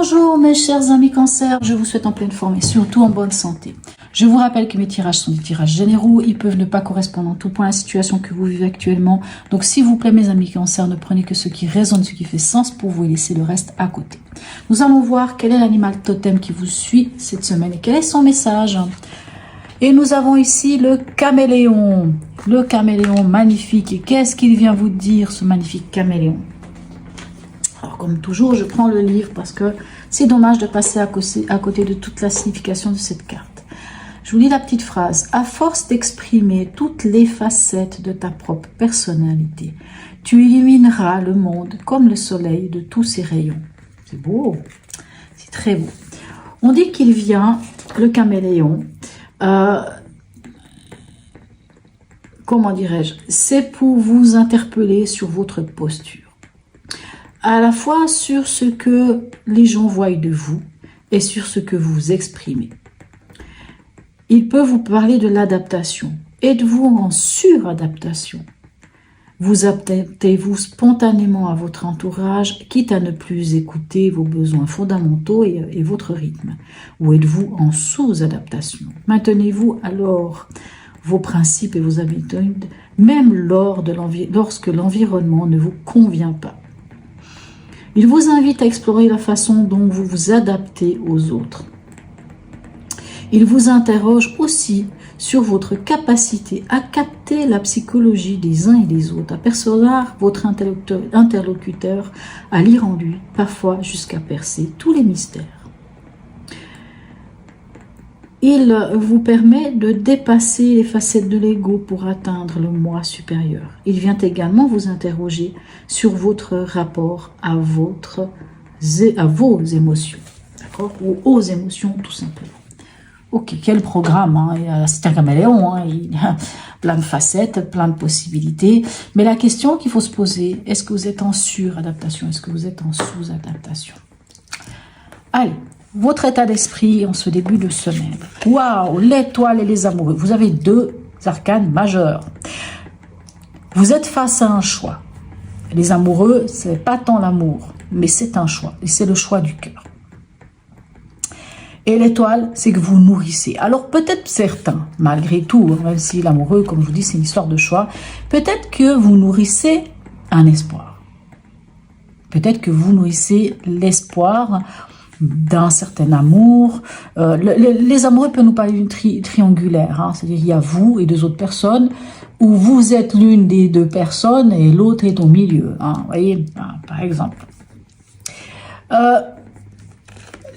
Bonjour mes chers amis Cancer, je vous souhaite en pleine forme et surtout en bonne santé. Je vous rappelle que mes tirages sont des tirages généraux, ils peuvent ne pas correspondre en tout point à la situation que vous vivez actuellement. Donc s'il vous plaît mes amis Cancer, ne prenez que ce qui résonne, ce qui fait sens pour vous et laissez le reste à côté. Nous allons voir quel est l'animal totem qui vous suit cette semaine et quel est son message. Et nous avons ici le caméléon. Le caméléon magnifique. Et qu'est-ce qu'il vient vous dire ce magnifique caméléon? Alors comme toujours, je prends le livre parce que c'est dommage de passer à côté de toute la signification de cette carte. Je vous lis la petite phrase. À force d'exprimer toutes les facettes de ta propre personnalité, tu illumineras le monde comme le soleil de tous ses rayons. C'est beau, c'est très beau. On dit qu'il vient, le caméléon, comment dirais-je, c'est pour vous interpeller sur votre posture. À la fois sur ce que les gens voient de vous et sur ce que vous exprimez. Il peut vous parler de l'adaptation. Êtes-vous en suradaptation? Vous adaptez-vous spontanément à votre entourage, quitte à ne plus écouter vos besoins fondamentaux et votre rythme? Ou êtes-vous en sous-adaptation? Maintenez-vous alors vos principes et vos habitudes, même lorsque l'environnement ne vous convient pas? Il vous invite à explorer la façon dont vous vous adaptez aux autres. Il vous interroge aussi sur votre capacité à capter la psychologie des uns et des autres, à percevoir votre interlocuteur, à lire en lui, parfois jusqu'à percer tous les mystères. Il vous permet de dépasser les facettes de l'ego pour atteindre le moi supérieur. Il vient également vous interroger sur votre rapport à vos émotions, d'accord, ou aux émotions tout simplement. Ok, quel programme, hein. C'est un caméléon, hein. Il y a plein de facettes, plein de possibilités. Mais la question qu'il faut se poser, est-ce que vous êtes en suradaptation? Est-ce que vous êtes en sous-adaptation? Allez. Votre état d'esprit en ce début de semaine. Waouh, l'étoile et les amoureux. Vous avez deux arcanes majeurs. Vous êtes face à un choix. Les amoureux, ce n'est pas tant l'amour, mais c'est un choix. Et c'est le choix du cœur. Et l'étoile, c'est que vous nourrissez. Alors peut-être certains, malgré tout, même si l'amoureux, comme je vous dis, c'est une histoire de choix, peut-être que vous nourrissez un espoir. Peut-être que vous nourrissez l'espoir d'un certain amour. Les amoureux peuvent nous parler d'une triangulaire, hein, c'est-à-dire il y a vous et deux autres personnes, où vous êtes l'une des deux personnes et l'autre est au milieu, hein, vous voyez, par exemple.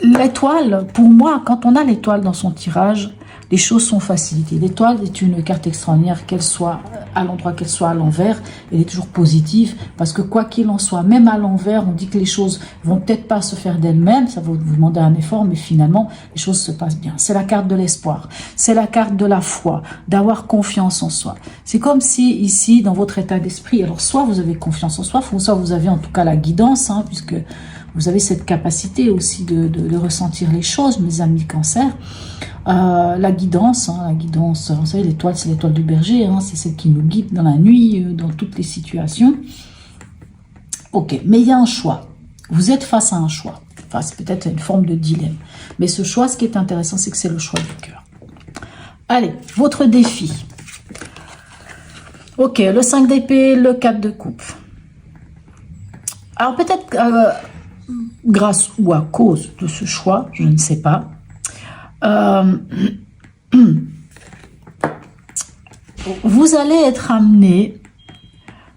L'étoile, pour moi, quand on a l'étoile dans son tirage, les choses sont facilitées. L'étoile est une carte extraordinaire, qu'elle soit à l'endroit, qu'elle soit à l'envers, elle est toujours positive, parce que quoi qu'il en soit, même à l'envers, on dit que les choses vont peut-être pas se faire d'elles-mêmes, ça va vous demander un effort, mais finalement, les choses se passent bien. C'est la carte de l'espoir, c'est la carte de la foi, d'avoir confiance en soi. C'est comme si, ici, dans votre état d'esprit, alors soit vous avez confiance en soi, soit vous avez en tout cas la guidance, hein, puisque vous avez cette capacité aussi de ressentir les choses, mes amis Cancer. La guidance, vous savez, l'étoile, c'est l'étoile du berger, hein, c'est celle qui nous guide dans la nuit, dans toutes les situations. Ok, mais il y a un choix. Vous êtes face à un choix. Enfin, c'est peut-être une forme de dilemme. Mais ce choix, ce qui est intéressant, c'est que c'est le choix du cœur. Allez, votre défi. Ok, le 5 d'épée, le 4 de coupe. Alors peut-être grâce ou à cause de ce choix, je ne sais pas, vous allez être amené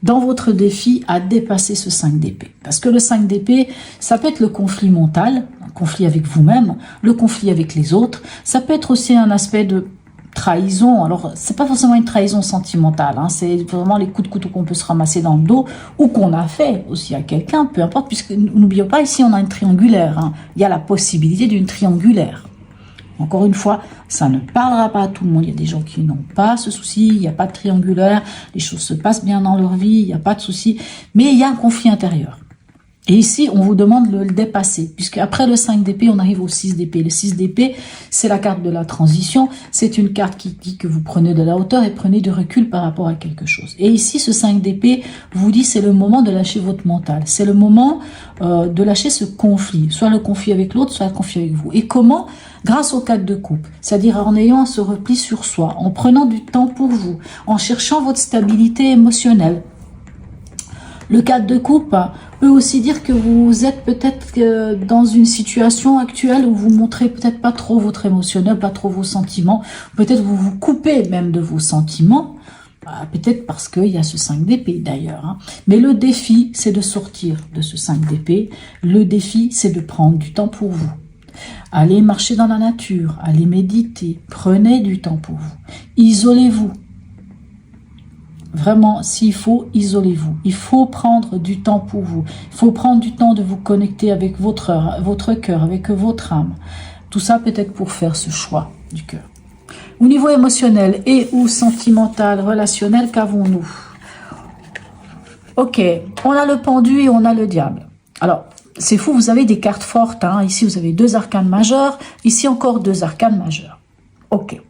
dans votre défi à dépasser ce 5 d'épée. Parce que le 5 d'épée, ça peut être le conflit mental, un conflit avec vous-même, le conflit avec les autres. Ça peut être aussi un aspect de trahison. Alors, c'est pas forcément une trahison sentimentale, hein, c'est vraiment les coups de couteau qu'on peut se ramasser dans le dos ou qu'on a fait aussi à quelqu'un, peu importe, puisque n'oublions pas, ici on a une triangulaire, hein. Il y a la possibilité d'une triangulaire. Encore une fois, ça ne parlera pas à tout le monde. Il y a des gens qui n'ont pas ce souci, il n'y a pas de triangulaire, les choses se passent bien dans leur vie, il n'y a pas de souci, mais il y a un conflit intérieur. Et ici, on vous demande de le dépasser, puisque après le 5 d'épée, on arrive au 6 d'épée. Le 6 d'épée, c'est la carte de la transition. C'est une carte qui dit que vous prenez de la hauteur et prenez du recul par rapport à quelque chose. Et ici, ce 5 d'épée vous dit c'est le moment de lâcher votre mental. C'est le moment de lâcher ce conflit, soit le conflit avec l'autre, soit le conflit avec vous. Et comment? Grâce au 4 de coupe, c'est-à-dire en ayant ce repli sur soi, en prenant du temps pour vous, en cherchant votre stabilité émotionnelle. Le 4 de coupe peut aussi dire que vous êtes peut-être dans une situation actuelle où vous montrez peut-être pas trop votre émotionnel, pas trop vos sentiments. Peut-être vous vous coupez même de vos sentiments. Peut-être parce qu'il y a ce 5 d'épée d'ailleurs. Mais le défi, c'est de sortir de ce 5 d'épée. Le défi, c'est de prendre du temps pour vous. Allez marcher dans la nature, allez méditer, prenez du temps pour vous. Isolez-vous. Vraiment, s'il faut, isolez-vous. Il faut prendre du temps pour vous. Il faut prendre du temps de vous connecter avec votre cœur, avec votre âme. Tout ça peut-être pour faire ce choix du cœur. Au niveau émotionnel et ou sentimental, relationnel, qu'avons-nous? Ok, on a le pendu et on a le diable. Alors, c'est fou, vous avez des cartes fortes. Ici, vous avez 2 arcanes majeurs. Ici, encore 2 arcanes majeurs. Ok.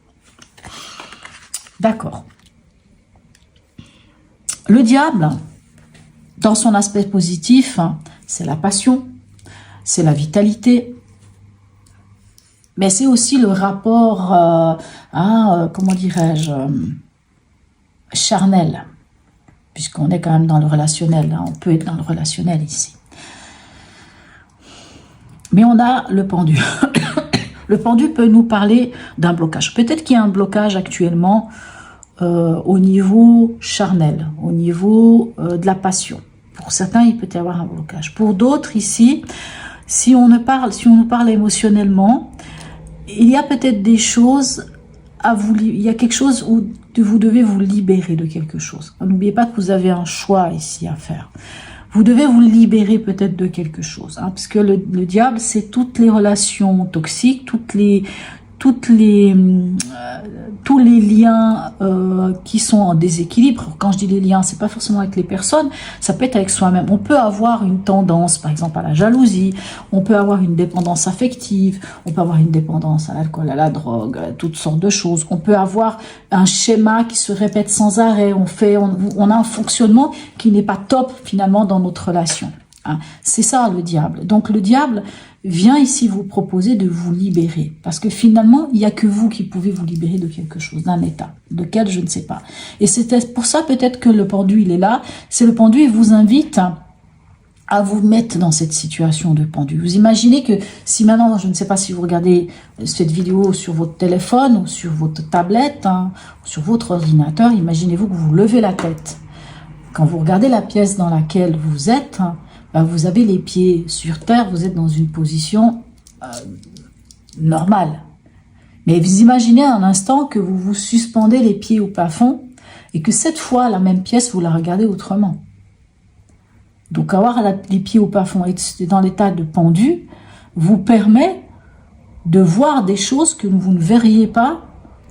D'accord. Le diable, dans son aspect positif, c'est la passion, c'est la vitalité, mais c'est aussi le rapport, comment dirais-je, charnel, puisqu'on est quand même dans le relationnel, on peut être dans le relationnel ici. Mais on a le pendu. Le pendu peut nous parler d'un blocage. Peut-être qu'il y a un blocage actuellement au niveau charnel, au niveau de la passion. Pour certains, il peut y avoir un blocage. Pour d'autres, ici, si on nous parle émotionnellement, il y a peut-être des choses il y a quelque chose où vous devez vous libérer de quelque chose. N'oubliez pas que vous avez un choix ici à faire. Vous devez vous libérer peut-être de quelque chose, parce que le diable, c'est toutes les relations toxiques, tous les liens qui sont en déséquilibre. Quand je dis les liens, c'est pas forcément avec les personnes, ça peut être avec soi-même. On peut avoir une tendance, par exemple, à la jalousie, on peut avoir une dépendance affective, on peut avoir une dépendance à l'alcool, à la drogue, à toutes sortes de choses. On peut avoir un schéma qui se répète sans arrêt. On a un fonctionnement qui n'est pas top finalement dans notre relation. C'est ça le diable. Donc le diable vient ici vous proposer de vous libérer. Parce que finalement, il n'y a que vous qui pouvez vous libérer de quelque chose, d'un état, lequel je ne sais pas. Et c'est pour ça peut-être que le pendu, il est là. C'est le pendu, il vous invite à vous mettre dans cette situation de pendu. Vous imaginez que si maintenant, je ne sais pas si vous regardez cette vidéo sur votre téléphone ou sur votre tablette, ou sur votre ordinateur, imaginez-vous que vous levez la tête. Quand vous regardez la pièce dans laquelle vous êtes, vous avez les pieds sur terre, vous êtes dans une position normale. Mais vous imaginez un instant que vous vous suspendez les pieds au plafond et que cette fois, la même pièce, vous la regardez autrement. Donc avoir les pieds au plafond et dans l'état de pendu vous permet de voir des choses que vous ne verriez pas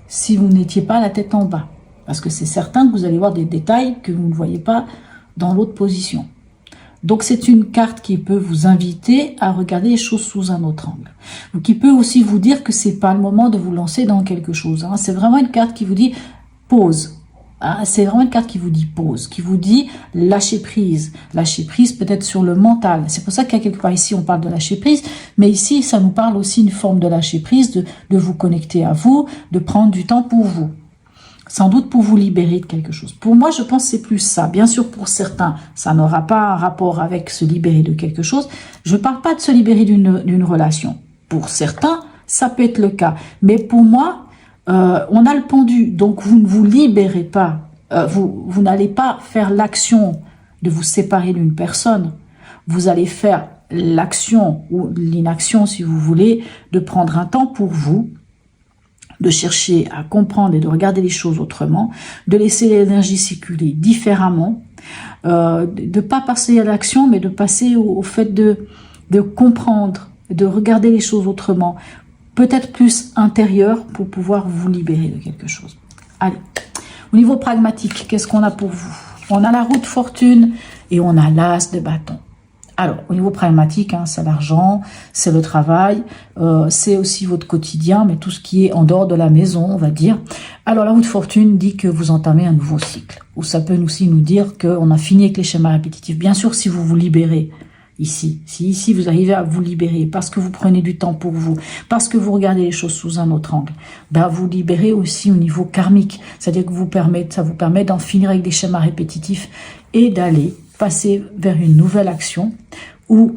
si vous n'étiez pas la tête en bas. Parce que c'est certain que vous allez voir des détails que vous ne voyez pas dans l'autre position. Donc c'est une carte qui peut vous inviter à regarder les choses sous un autre angle. Ou qui peut aussi vous dire que c'est pas le moment de vous lancer dans quelque chose. C'est vraiment une carte qui vous dit pause. C'est vraiment une carte qui vous dit pause, qui vous dit lâcher prise peut-être sur le mental. C'est pour ça qu'à quelque part ici on parle de lâcher prise, mais ici ça nous parle aussi une forme de lâcher prise, de vous connecter à vous, de prendre du temps pour vous. Sans doute pour vous libérer de quelque chose. Pour moi, je pense que c'est plus ça. Bien sûr, pour certains, ça n'aura pas un rapport avec se libérer de quelque chose. Je ne parle pas de se libérer d'une relation. Pour certains, ça peut être le cas. Mais pour moi, on a le pendu. Donc, vous ne vous libérez pas. Vous n'allez pas faire l'action de vous séparer d'une personne. Vous allez faire l'action ou l'inaction, si vous voulez, de prendre un temps pour vous, de chercher à comprendre et de regarder les choses autrement, de laisser l'énergie circuler différemment, de ne pas passer à l'action, mais de passer au fait de comprendre, de regarder les choses autrement, peut-être plus intérieur pour pouvoir vous libérer de quelque chose. Allez, au niveau pragmatique, qu'est-ce qu'on a pour vous? On a la roue de fortune et on a l'as de bâton. Alors, au niveau pragmatique, hein, c'est l'argent, c'est le travail, c'est aussi votre quotidien, mais tout ce qui est en dehors de la maison, on va dire. Alors, la roue de fortune dit que vous entamez un nouveau cycle. Ou ça peut aussi nous dire qu'on a fini avec les schémas répétitifs. Bien sûr, si vous vous libérez ici, si ici vous arrivez à vous libérer, parce que vous prenez du temps pour vous, parce que vous regardez les choses sous un autre angle, ben vous libérez aussi au niveau karmique. C'est-à-dire que ça vous permet d'en finir avec des schémas répétitifs et d'aller passer vers une nouvelle action ou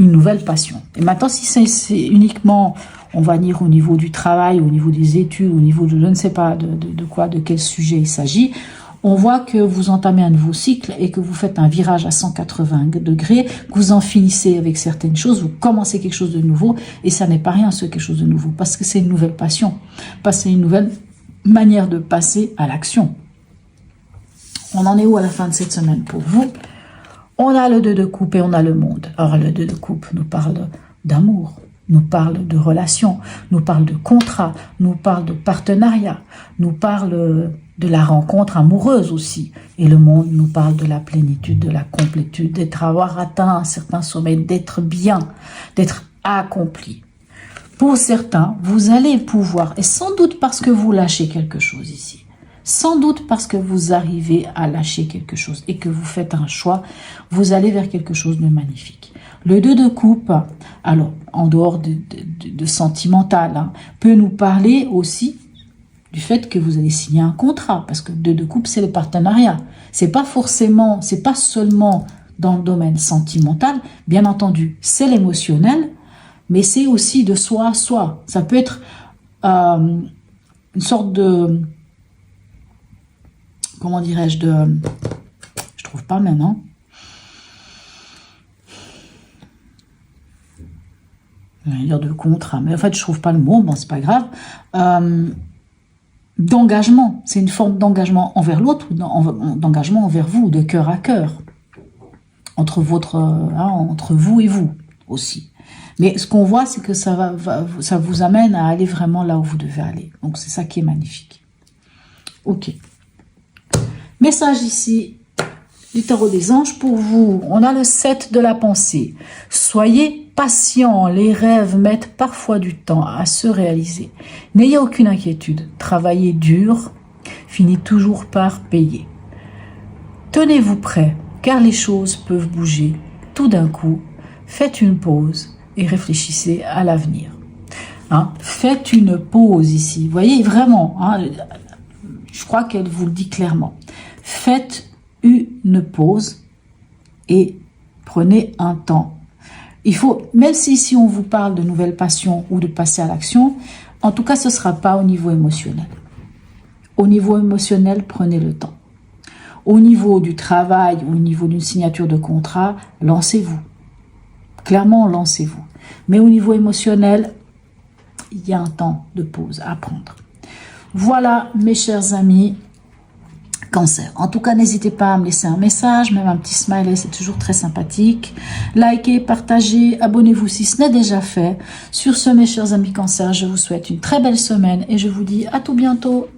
une nouvelle passion. Et maintenant, si c'est uniquement, on va dire au niveau du travail, au niveau des études, au niveau de je ne sais pas de quel sujet il s'agit, on voit que vous entamez un nouveau cycle et que vous faites un virage à 180 degrés, que vous en finissez avec certaines choses, vous commencez quelque chose de nouveau et ça n'est pas rien, ce quelque chose de nouveau, parce que c'est une nouvelle passion, parce que c'est une nouvelle manière de passer à l'action. On en est où à la fin de cette semaine pour vous? On a le 2 de coupe et on a le monde. Alors le 2 de coupe nous parle d'amour, nous parle de relation, nous parle de contrat, nous parle de partenariat, nous parle de la rencontre amoureuse aussi. Et le monde nous parle de la plénitude, de la complétude, d'être avoir atteint un certain sommet, d'être bien, d'être accompli. Pour certains, vous allez pouvoir, et sans doute parce que vous lâchez quelque chose ici, sans doute parce que vous arrivez à lâcher quelque chose et que vous faites un choix, vous allez vers quelque chose de magnifique. Le 2 de coupe, alors en dehors de sentimental, hein, peut nous parler aussi du fait que vous allez signer un contrat, parce que 2 de coupe, c'est le partenariat. C'est pas seulement dans le domaine sentimental, bien entendu, c'est l'émotionnel, mais c'est aussi de soi à soi. Ça peut être une sorte de... Comment dirais-je, je trouve pas maintenant. Je vais dire de contrat, mais en fait je trouve pas le mot, bon c'est pas grave. D'engagement, c'est une forme d'engagement envers l'autre, ou d'engagement envers vous, de cœur à cœur, entre vous et vous aussi. Mais ce qu'on voit, c'est que ça vous amène à aller vraiment là où vous devez aller. Donc c'est ça qui est magnifique. Ok. Message ici du tarot des anges pour vous. On a le 7 de la pensée. Soyez patient, les rêves mettent parfois du temps à se réaliser. N'ayez aucune inquiétude. Travaillez dur, finit toujours par payer. Tenez-vous prêt, car les choses peuvent bouger. Tout d'un coup, faites une pause et réfléchissez à l'avenir. Hein? Faites une pause ici. Vous voyez, vraiment, hein, je crois qu'elle vous le dit clairement. Faites une pause et prenez un temps. Il faut, même si ici on vous parle de nouvelles passions ou de passer à l'action, en tout cas ce ne sera pas au niveau émotionnel. Au niveau émotionnel, prenez le temps. Au niveau du travail, au niveau d'une signature de contrat, lancez-vous. Clairement, lancez-vous. Mais au niveau émotionnel, il y a un temps de pause à prendre. Voilà, mes chers amis, Cancer. En tout cas, n'hésitez pas à me laisser un message, même un petit smiley, c'est toujours très sympathique. Likez, partagez, abonnez-vous si ce n'est déjà fait. Sur ce, mes chers amis Cancer, je vous souhaite une très belle semaine et je vous dis à tout bientôt.